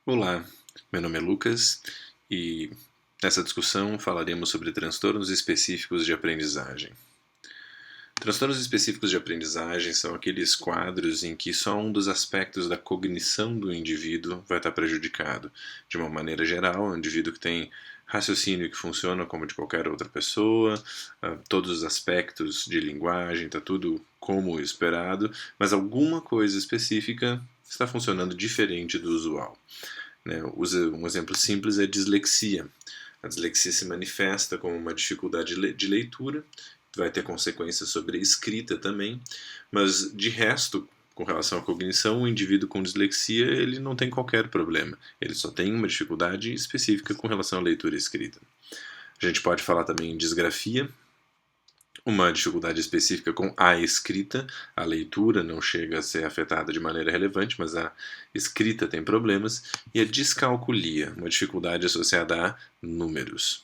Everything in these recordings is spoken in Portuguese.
Olá, meu nome é Lucas e nessa discussão falaremos sobre transtornos específicos de aprendizagem. Transtornos específicos de aprendizagem são aqueles quadros em que só um dos aspectos da cognição do indivíduo vai estar prejudicado. De uma maneira geral, é um indivíduo que tem raciocínio que funciona como de qualquer outra pessoa, todos os aspectos de linguagem, está tudo como esperado, mas alguma coisa específica está funcionando diferente do usual. Um exemplo simples é a dislexia. A dislexia se manifesta como uma dificuldade de leitura, vai ter consequências sobre a escrita também, mas de resto, com relação à cognição, o indivíduo com dislexia ele não tem qualquer problema, ele só tem uma dificuldade específica com relação à leitura e escrita. A gente pode falar também em disgrafia, uma dificuldade específica com a escrita, a leitura não chega a ser afetada de maneira relevante, mas a escrita tem problemas, e a descalculia, uma dificuldade associada a números.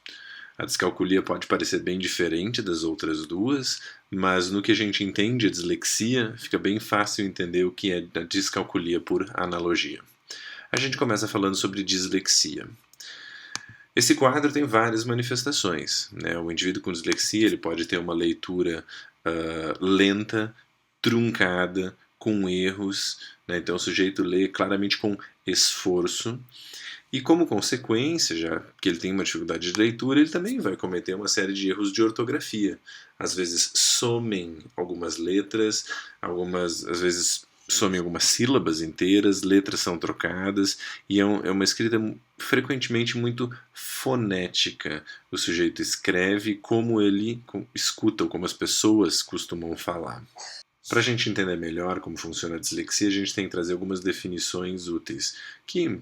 A descalculia pode parecer bem diferente das outras duas, mas no que a gente entende a dislexia, fica bem fácil entender o que é a descalculia por analogia. A gente começa falando sobre dislexia. Esse quadro tem várias manifestações. O indivíduo com dislexia ele pode ter uma leitura lenta, truncada, com erros. Então o sujeito lê claramente com esforço. E como consequência, já que ele tem uma dificuldade de leitura, ele também vai cometer uma série de erros de ortografia. Às vezes somem algumas letras, às vezes somem algumas sílabas inteiras, letras são trocadas, e é uma escrita frequentemente muito fonética. O sujeito escreve como ele escuta, ou como as pessoas costumam falar. Para a gente entender melhor como funciona a dislexia, a gente tem que trazer algumas definições úteis, que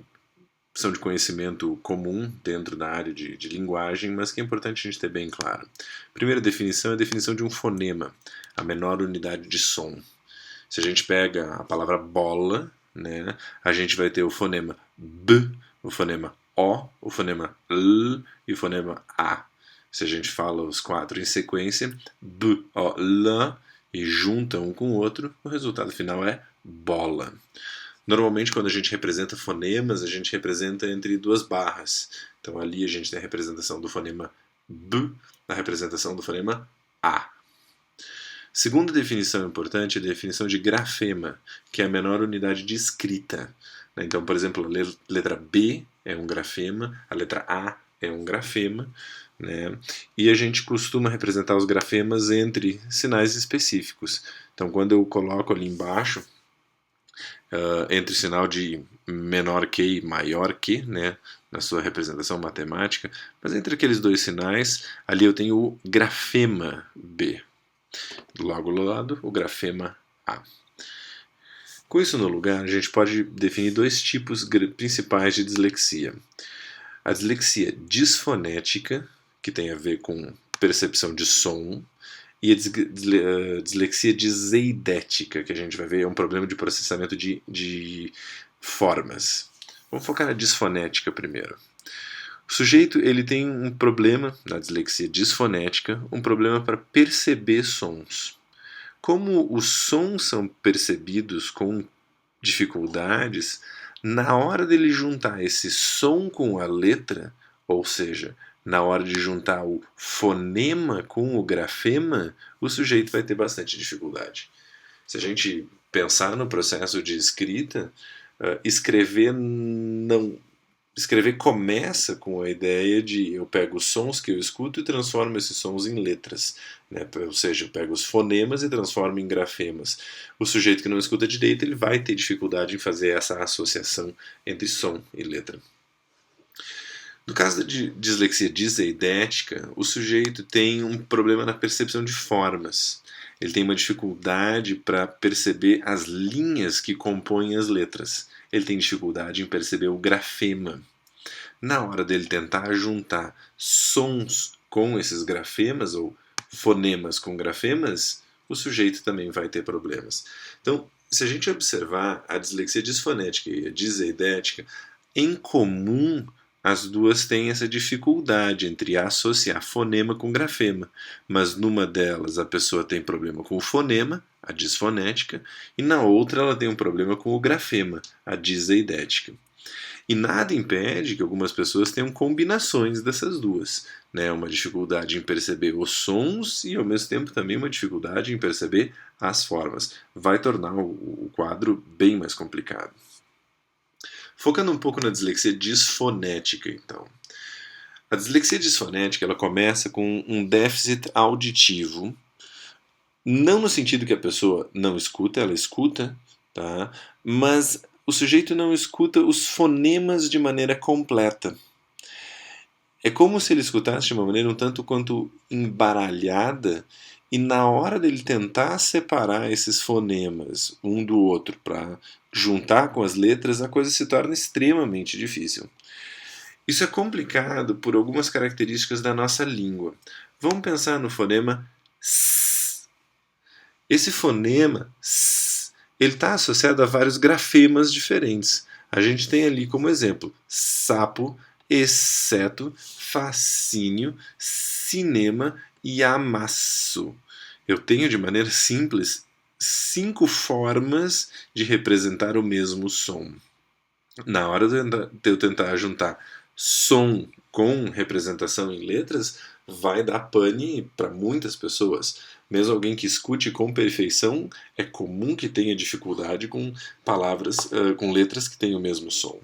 são de conhecimento comum dentro da área de linguagem, mas que é importante a gente ter bem claro. A primeira definição é a definição de um fonema, a menor unidade de som. Se a gente pega a palavra bola, a gente vai ter o fonema B, o fonema O, o fonema L e o fonema A. Se a gente fala os quatro em sequência, B, O, L, e junta um com o outro, o resultado final é bola. Normalmente, quando a gente representa fonemas, a gente representa entre duas barras. Então, ali a gente tem a representação do fonema B, a representação do fonema A. Segunda definição importante é a definição de grafema, que é a menor unidade de escrita. Então, por exemplo, a letra B é um grafema, a letra A é um grafema, e a gente costuma representar os grafemas entre sinais específicos. Então, quando eu coloco ali embaixo, entre o sinal de menor que e maior que, na sua representação matemática, mas entre aqueles dois sinais, ali eu tenho o grafema B. Logo ao lado, o grafema A. Com isso no lugar, a gente pode definir dois tipos principais de dislexia. A dislexia disfonética, que tem a ver com percepção de som, e a dislexia diseidética, que a gente vai ver é um problema de processamento de formas. Vamos focar na disfonética primeiro. O sujeito ele tem um problema, na dislexia disfonética, um problema para perceber sons. Como os sons são percebidos com dificuldades, na hora dele juntar esse som com a letra, ou seja, na hora de juntar o fonema com o grafema, o sujeito vai ter bastante dificuldade. Se a gente pensar no processo de escrita, escrever começa com a ideia de eu pego os sons que eu escuto e transformo esses sons em letras. Ou seja, eu pego os fonemas e transformo em grafemas. O sujeito que não escuta direito ele vai ter dificuldade em fazer essa associação entre som e letra. No caso da dislexia diseidética, o sujeito tem um problema na percepção de formas. Ele tem uma dificuldade para perceber as linhas que compõem as letras. Ele tem dificuldade em perceber o grafema. Na hora dele tentar juntar sons com esses grafemas, ou fonemas com grafemas, o sujeito também vai ter problemas. Então, se a gente observar a dislexia disfonética e a diseidética, em comum as duas têm essa dificuldade entre associar fonema com grafema, mas numa delas a pessoa tem problema com o fonema, a disfonética, e na outra ela tem um problema com o grafema, a diseidética. E nada impede que algumas pessoas tenham combinações dessas duas, né? Uma dificuldade em perceber os sons e, ao mesmo tempo, também uma dificuldade em perceber as formas. Vai tornar o quadro bem mais complicado. Focando um pouco na dislexia disfonética, então. A dislexia disfonética ela começa com um déficit auditivo, não no sentido que a pessoa não escuta, ela escuta, tá? Mas o sujeito não escuta os fonemas de maneira completa. É como se ele escutasse de uma maneira um tanto quanto embaralhada, e na hora dele tentar separar esses fonemas um do outro para juntar com as letras, a coisa se torna extremamente difícil. Isso é complicado por algumas características da nossa língua. Vamos pensar no fonema S. Esse fonema S, ele está associado a vários grafemas diferentes. A gente tem ali como exemplo sapo, exceto, fascínio, cinema e amasso. Eu tenho de maneira simples 5 formas de representar o mesmo som. Na hora de eu tentar juntar som com representação em letras, vai dar pane para muitas pessoas. Mesmo alguém que escute com perfeição, é comum que tenha dificuldade com palavras, com letras que têm o mesmo som.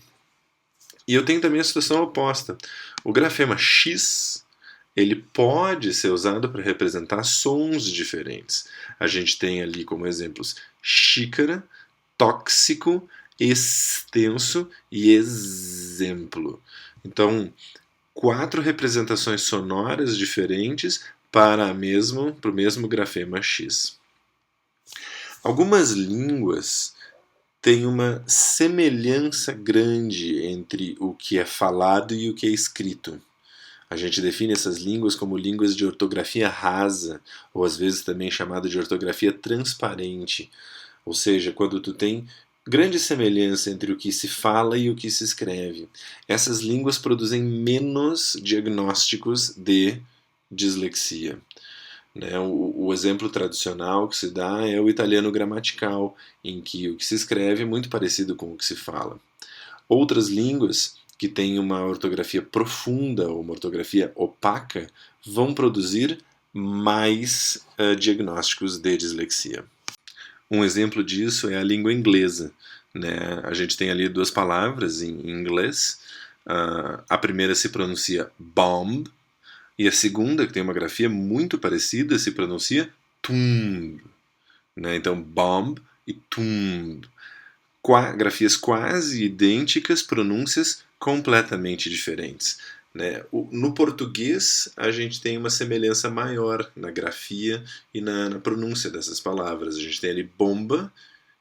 E eu tenho também a situação oposta. O grafema X, ele pode ser usado para representar sons diferentes. A gente tem ali como exemplos xícara, tóxico, extenso e exemplo. Então, 4 representações sonoras diferentes para o mesmo grafema X. Algumas línguas têm uma semelhança grande entre o que é falado e o que é escrito. A gente define essas línguas como línguas de ortografia rasa, ou às vezes também chamada de ortografia transparente. Ou seja, quando tu tem grande semelhança entre o que se fala e o que se escreve. Essas línguas produzem menos diagnósticos de dislexia. Né? O exemplo tradicional que se dá é o italiano gramatical, em que o que se escreve é muito parecido com o que se fala. Outras línguas que têm uma ortografia profunda ou uma ortografia opaca vão produzir mais diagnósticos de dislexia. Um exemplo disso é a língua inglesa. Né? A gente tem ali 2 palavras em inglês. A primeira se pronuncia bomb, e a segunda, que tem uma grafia muito parecida, se pronuncia tomb. Né? Então, bomb e tomb. Grafias quase idênticas, pronúncias completamente diferentes. Né? No português, a gente tem uma semelhança maior na grafia e na pronúncia dessas palavras. A gente tem ali bomba,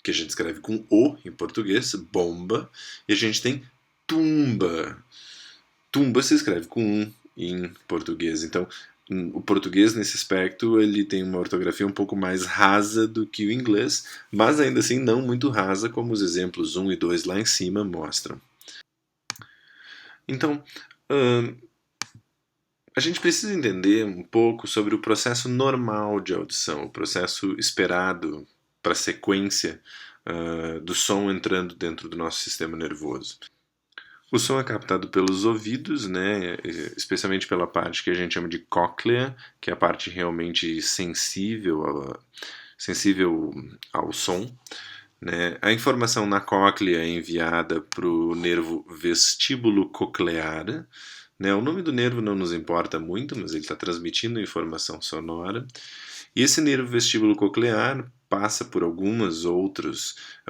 que a gente escreve com O em português, bomba, e a gente tem tumba. Tumba se escreve com um em português. Então, o português, nesse aspecto, ele tem uma ortografia um pouco mais rasa do que o inglês, mas ainda assim não muito rasa, como os exemplos 1 e 2 lá em cima mostram. Então, a gente precisa entender um pouco sobre o processo normal de audição, o processo esperado para a sequência do som entrando dentro do nosso sistema nervoso. O som é captado pelos ouvidos, né, especialmente pela parte que a gente chama de cóclea, que é a parte realmente sensível ao som. Né? A informação na cóclea é enviada para o nervo vestíbulo coclear. Né? O nome do nervo não nos importa muito, mas ele está transmitindo informação sonora. E esse nervo vestíbulo coclear passa por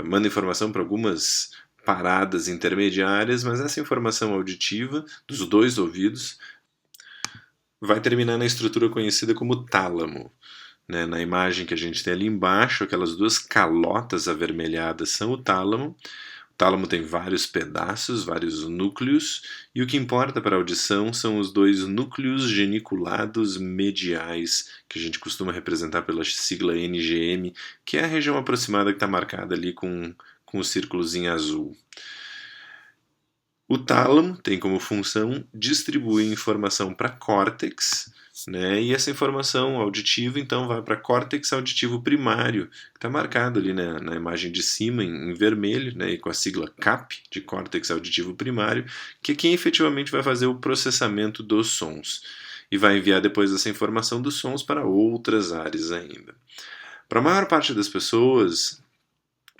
manda informação para algumas paradas intermediárias, mas essa informação auditiva dos 2 ouvidos vai terminar na estrutura conhecida como tálamo. Né? Na imagem que a gente tem ali embaixo, aquelas 2 calotas avermelhadas são o tálamo. O tálamo tem vários pedaços, vários núcleos, e o que importa para a audição são os 2 núcleos geniculados mediais, que a gente costuma representar pela sigla NGM, que é a região aproximada que está marcada ali com o círculos em azul. O tálamo tem como função distribuir informação para córtex, né? E essa informação auditiva, então, vai para córtex auditivo primário, que está marcado ali na imagem de cima, em vermelho, né? E com a sigla CAP, de córtex auditivo primário, que é quem efetivamente vai fazer o processamento dos sons. E vai enviar depois essa informação dos sons para outras áreas ainda. Para a maior parte das pessoas,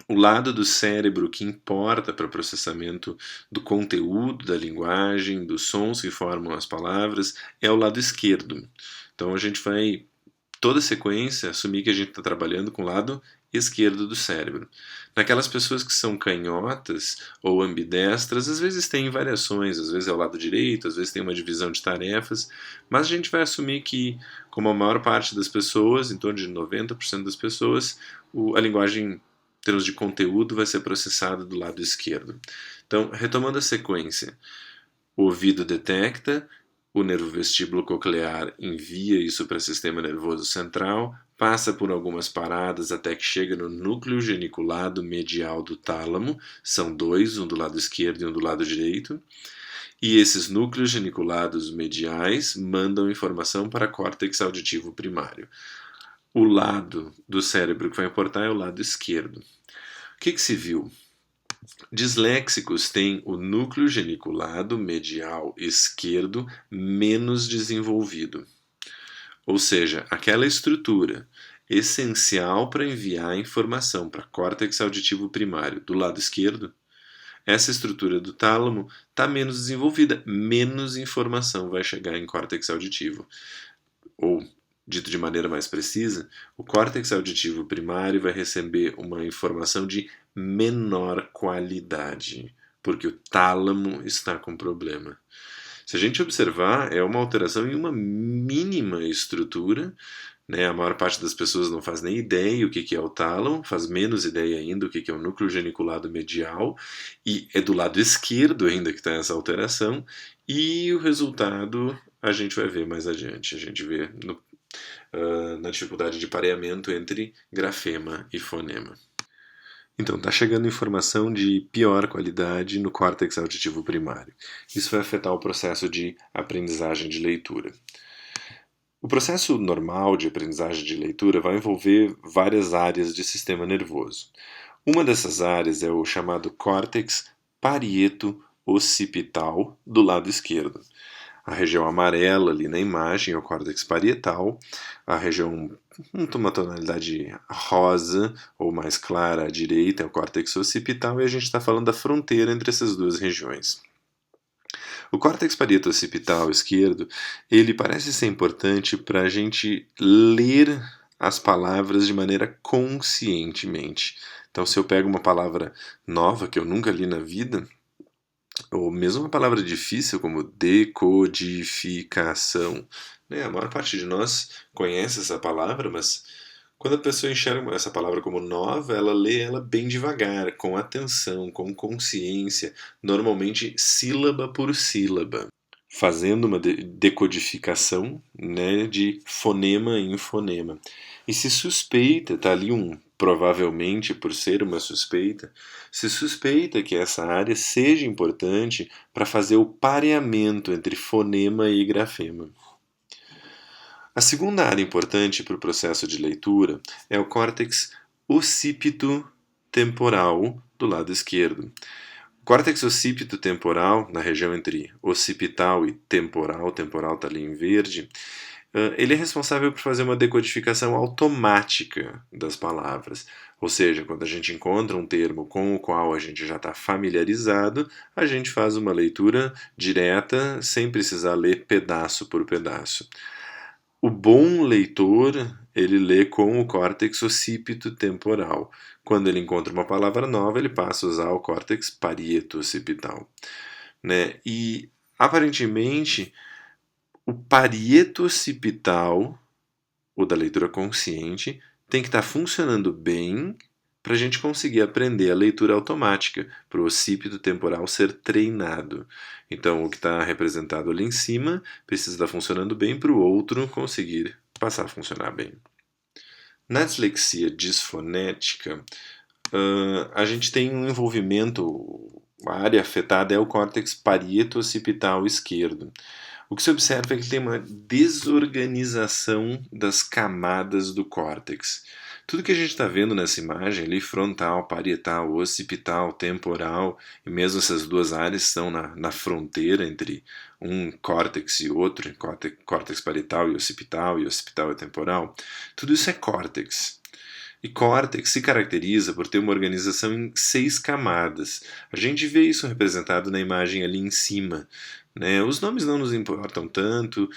o lado do cérebro que importa para o processamento do conteúdo da linguagem, dos sons que formam as palavras, é o lado esquerdo. Então a gente vai, toda sequência, assumir que a gente está trabalhando com o lado esquerdo do cérebro. Naquelas pessoas que são canhotas ou ambidestras, às vezes tem variações, às vezes é o lado direito, às vezes tem uma divisão de tarefas, mas a gente vai assumir que, como a maior parte das pessoas, em torno de 90% das pessoas, a linguagem em termos de conteúdo, vai ser processado do lado esquerdo. Então, retomando a sequência, o ouvido detecta, o nervo vestíbulo coclear envia isso para o sistema nervoso central, passa por algumas paradas até que chega no núcleo geniculado medial do tálamo, são dois, um do lado esquerdo e um do lado direito, e esses núcleos geniculados mediais mandam informação para córtex auditivo primário. O lado do cérebro que vai importar é o lado esquerdo. O que se viu? Disléxicos têm o núcleo geniculado medial esquerdo menos desenvolvido. Ou seja, aquela estrutura essencial para enviar informação para córtex auditivo primário do lado esquerdo, essa estrutura do tálamo está menos desenvolvida, menos informação vai chegar em córtex auditivo. Ou, dito de maneira mais precisa, o córtex auditivo primário vai receber uma informação de menor qualidade, porque o tálamo está com problema. Se a gente observar, é uma alteração em uma mínima estrutura, né? A maior parte das pessoas não faz nem ideia o que é o tálamo, faz menos ideia ainda o que é o núcleo geniculado medial, e é do lado esquerdo ainda que está essa alteração, e o resultado a gente vai ver mais adiante. A gente vê na dificuldade de pareamento entre grafema e fonema. Então, está chegando informação de pior qualidade no córtex auditivo primário. Isso vai afetar o processo de aprendizagem de leitura. O processo normal de aprendizagem de leitura vai envolver várias áreas de sistema nervoso. Uma dessas áreas é o chamado córtex parieto-occipital do lado esquerdo. A região amarela ali na imagem é o córtex parietal, a região com uma tonalidade rosa ou mais clara à direita é o córtex occipital, e a gente está falando da fronteira entre essas duas regiões. O córtex parieto-occipital esquerdo, ele parece ser importante para a gente ler as palavras de maneira conscientemente. Então, se eu pego uma palavra nova que eu nunca li na vida, ou mesmo uma palavra difícil como decodificação, né? A maior parte de nós conhece essa palavra, mas quando a pessoa enxerga essa palavra como nova, ela lê ela bem devagar, com atenção, com consciência, normalmente sílaba por sílaba, fazendo uma decodificação, né, de fonema em fonema. E se suspeita, está ali provavelmente por ser uma suspeita, se suspeita que essa área seja importante para fazer o pareamento entre fonema e grafema. A segunda área importante para o processo de leitura é o córtex occipito-temporal do lado esquerdo. O córtex occipito-temporal, na região entre occipital e temporal está ali em verde, ele é responsável por fazer uma decodificação automática das palavras. Ou seja, quando a gente encontra um termo com o qual a gente já está familiarizado, a gente faz uma leitura direta, sem precisar ler pedaço por pedaço. O bom leitor, ele lê com o córtex occipito-temporal. Quando ele encontra uma palavra nova, ele passa a usar o córtex parieto-occipital. Né? E, aparentemente, o parieto-occipital, o da leitura consciente, tem que estar funcionando bem para a gente conseguir aprender a leitura automática, para o occipito temporal ser treinado. Então, o que está representado ali em cima precisa estar funcionando bem para o outro conseguir passar a funcionar bem. Na dislexia disfonética, a gente tem um envolvimento, a área afetada é o córtex parieto-occipital esquerdo. O que se observa é que tem uma desorganização das camadas do córtex. Tudo que a gente está vendo nessa imagem ali, frontal, parietal, occipital, temporal, e mesmo essas duas áreas estão na fronteira entre um córtex e outro, córtex parietal e occipital e temporal, tudo isso é córtex. E córtex se caracteriza por ter uma organização em 6 camadas. A gente vê isso representado na imagem ali em cima. Né? Os nomes não nos importam tanto,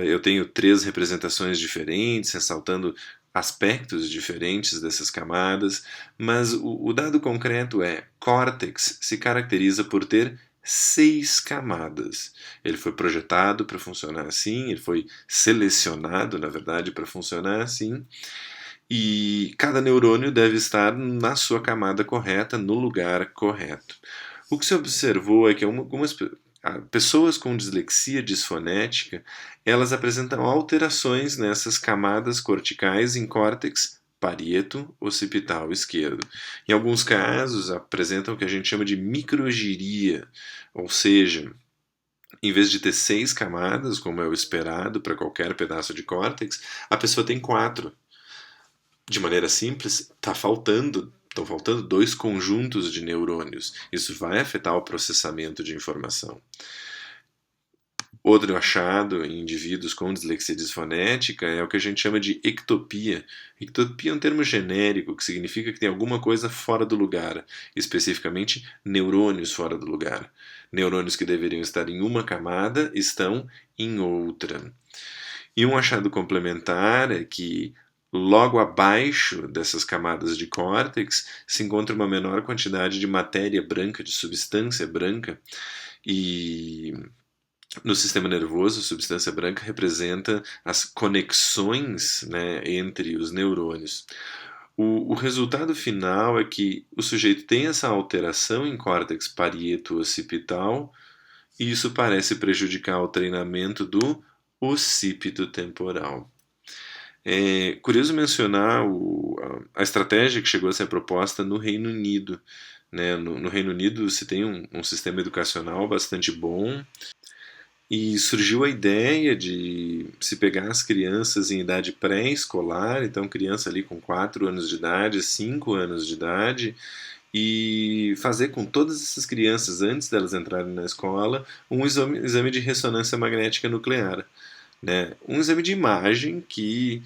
eu tenho 3 representações diferentes, ressaltando aspectos diferentes dessas camadas, mas o dado concreto é: córtex se caracteriza por ter 6 camadas. Ele foi projetado para funcionar assim, ele foi selecionado, na verdade, para funcionar assim, e cada neurônio deve estar na sua camada correta, no lugar correto. O que se observou é que algumas pessoas com dislexia disfonética, elas apresentam alterações nessas camadas corticais em córtex parieto occipital esquerdo. Em alguns casos, apresentam o que a gente chama de microgiria, ou seja, em vez de ter 6 camadas, como é o esperado para qualquer pedaço de córtex, a pessoa tem 4. De maneira simples, estão faltando 2 conjuntos de neurônios. Isso vai afetar o processamento de informação. Outro achado em indivíduos com dislexia disfonética é o que a gente chama de ectopia. Ectopia é um termo genérico que significa que tem alguma coisa fora do lugar, especificamente neurônios fora do lugar. Neurônios que deveriam estar em uma camada estão em outra. E um achado complementar é que logo abaixo dessas camadas de córtex se encontra uma menor quantidade de matéria branca, de substância branca, e no sistema nervoso, a substância branca representa as conexões, né, entre os neurônios. O resultado final é que o sujeito tem essa alteração em córtex parieto-occipital, e isso parece prejudicar o treinamento do occipito temporal. É curioso mencionar a estratégia que chegou a ser proposta no Reino Unido. Né? No Reino Unido se tem um sistema educacional bastante bom, e surgiu a ideia de se pegar as crianças em idade pré-escolar, então criança ali com 4 anos de idade, 5 anos de idade, e fazer com todas essas crianças, antes delas entrarem na escola, um exame de ressonância magnética nuclear. Né? Um exame de imagem que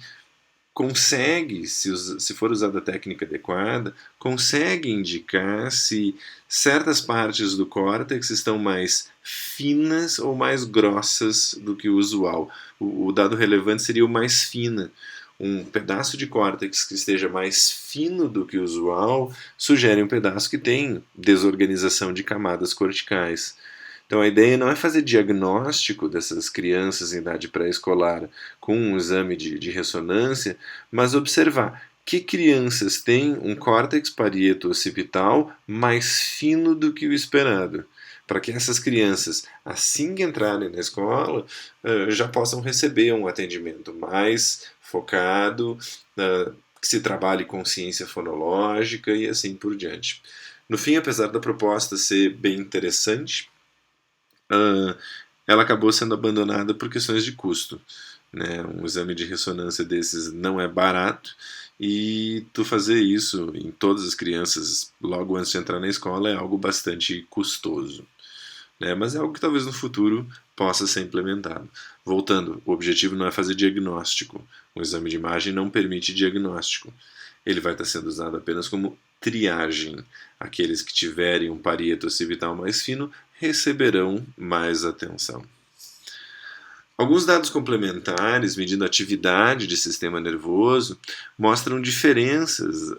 consegue, se for usada a técnica adequada, consegue indicar se certas partes do córtex estão mais finas ou mais grossas do que o usual. O dado relevante seria o mais fina. Um pedaço de córtex que esteja mais fino do que o usual sugere um pedaço que tem desorganização de camadas corticais. Então a ideia não é fazer diagnóstico dessas crianças em idade pré-escolar com um exame de ressonância, mas observar que crianças têm um córtex parieto-occipital mais fino do que o esperado, para que essas crianças, assim que entrarem na escola, já possam receber um atendimento mais focado, que se trabalhe consciência fonológica e assim por diante. No fim, apesar da proposta ser bem interessante, ela acabou sendo abandonada por questões de custo. Né? Um exame de ressonância desses não é barato, e tu fazer isso em todas as crianças logo antes de entrar na escola é algo bastante custoso. Né? Mas é algo que talvez no futuro possa ser implementado. Voltando, o objetivo não é fazer diagnóstico. Um exame de imagem não permite diagnóstico. Ele vai estar sendo usado apenas como triagem. Aqueles que tiverem um parieto occipital mais fino receberão mais atenção. Alguns dados complementares, medindo a atividade de sistema nervoso, mostram diferenças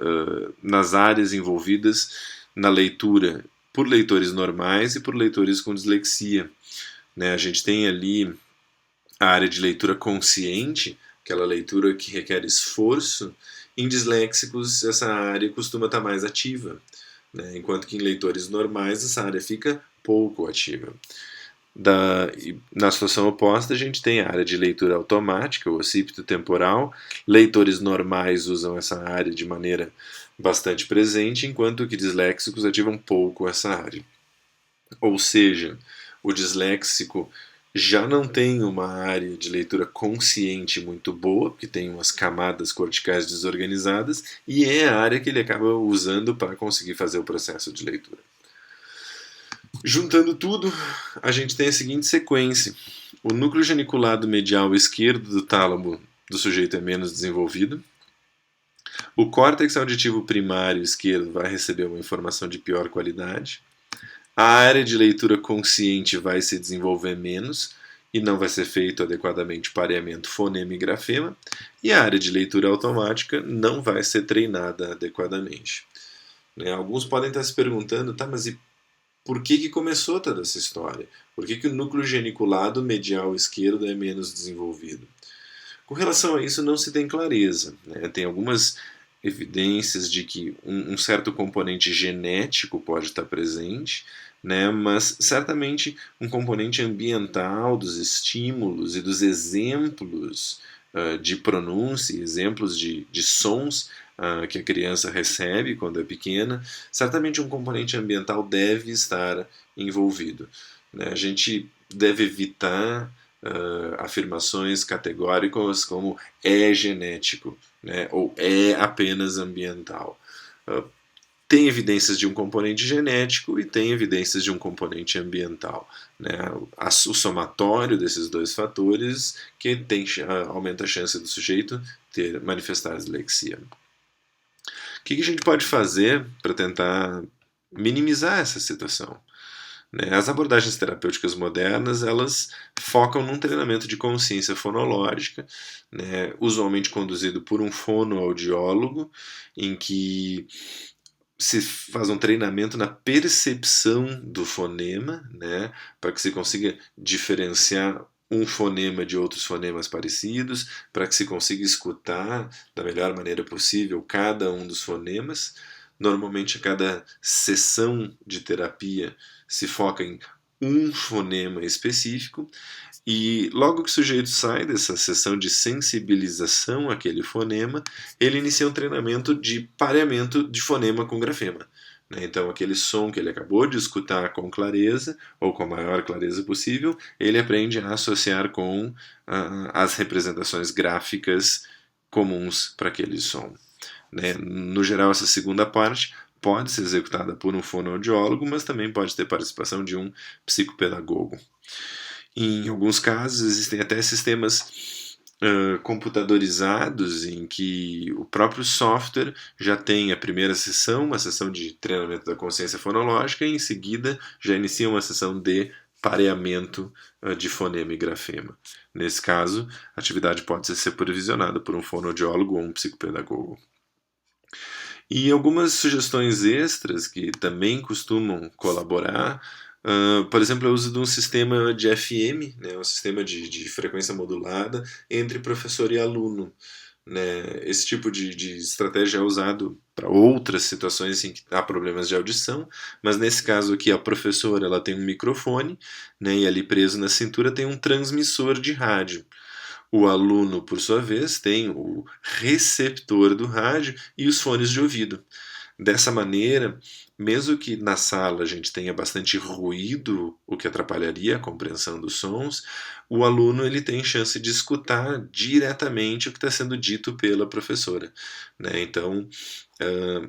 nas áreas envolvidas na leitura por leitores normais e por leitores com dislexia. Né? A gente tem ali a área de leitura consciente, aquela leitura que requer esforço. Em disléxicos, essa área costuma estar mais ativa, né? Enquanto que em leitores normais essa área fica pouco ativa. Na situação oposta, a gente tem a área de leitura automática, o occipito temporal. Leitores normais usam essa área de maneira bastante presente, enquanto que disléxicos ativam pouco essa área. Ou seja, o disléxico já não tem uma área de leitura consciente muito boa, porque tem umas camadas corticais desorganizadas, e é a área que ele acaba usando para conseguir fazer o processo de leitura. Juntando tudo, a gente tem a seguinte sequência. O núcleo geniculado medial esquerdo do tálamo do sujeito é menos desenvolvido. O córtex auditivo primário esquerdo vai receber uma informação de pior qualidade. A área de leitura consciente vai se desenvolver menos e não vai ser feito adequadamente pareamento fonema e grafema. E a área de leitura automática não vai ser treinada adequadamente. Alguns podem estar se perguntando, tá, mas e por que começou toda essa história? Por que o núcleo geniculado medial esquerdo é menos desenvolvido? Com relação a isso, não se tem clareza. Tem algumas evidências de que um certo componente genético pode estar presente, mas certamente um componente ambiental dos estímulos e dos exemplos de pronúncia, exemplos de sons que a criança recebe quando é pequena, certamente um componente ambiental deve estar envolvido. A gente deve evitar afirmações categóricas como é genético, ou é apenas ambiental. Tem evidências de um componente genético e tem evidências de um componente ambiental. O somatório desses dois fatores que aumenta a chance do sujeito manifestar dislexia. O que a gente pode fazer para tentar minimizar essa situação? As abordagens terapêuticas modernas, elas focam num treinamento de consciência fonológica, usualmente conduzido por um fonoaudiólogo, em que se faz um treinamento na percepção do fonema, para que se consiga diferenciar um fonema de outros fonemas parecidos, para que se consiga escutar da melhor maneira possível cada um dos fonemas. Normalmente, a cada sessão de terapia se foca em um fonema específico, e logo que o sujeito sai dessa sessão de sensibilização àquele fonema, ele inicia um treinamento de pareamento de fonema com grafema. Então, aquele som que ele acabou de escutar com clareza, ou com a maior clareza possível, ele aprende a associar com as representações gráficas comuns para aquele som. No geral, essa segunda parte pode ser executada por um fonoaudiólogo, mas também pode ter participação de um psicopedagogo. Em alguns casos, existem até sistemas computadorizados em que o próprio software já tem a primeira sessão, uma sessão de treinamento da consciência fonológica, e em seguida já inicia uma sessão de pareamento de fonema e grafema. Nesse caso, a atividade pode ser supervisionada por um fonoaudiólogo ou um psicopedagogo. E algumas sugestões extras que também costumam colaborar, por exemplo, o uso de um sistema de FM, um sistema de frequência modulada entre professor e aluno. Esse tipo de estratégia é usado para outras situações em que há problemas de audição, mas nesse caso aqui a professora ela tem um microfone, e ali preso na cintura tem um transmissor de rádio. O aluno, por sua vez, tem o receptor do rádio e os fones de ouvido. Dessa maneira, mesmo que na sala a gente tenha bastante ruído, o que atrapalharia a compreensão dos sons, o aluno ele tem chance de escutar diretamente o que está sendo dito pela professora. Então,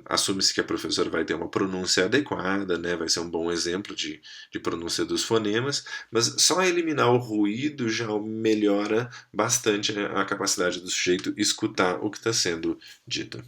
assume-se que a professora vai ter uma pronúncia adequada, vai ser um bom exemplo de pronúncia dos fonemas, mas só eliminar o ruído já melhora bastante a capacidade do sujeito escutar o que está sendo dito.